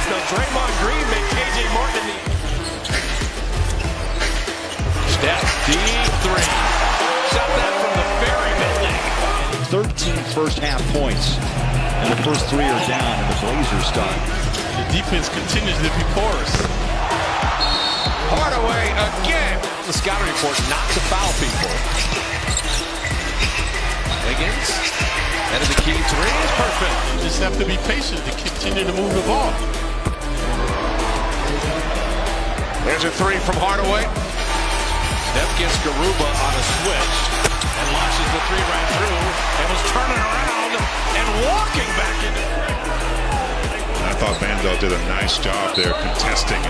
Now Draymond Green made KJ Martin in the... Steph, deep three. Shot that from the very building. 13 first half points. And the first three are down, and the Blazers start. The defense continues to be porous. Hardaway again. The scouting report not to foul people. Wiggins. And the key three is perfect. You just have to be patient to continue to move the ball. There's a three from Hardaway. Steph gets Garuba on a switch and launches the three right through and was turning around and walking back into. I thought Vanderbilt did a nice job there contesting and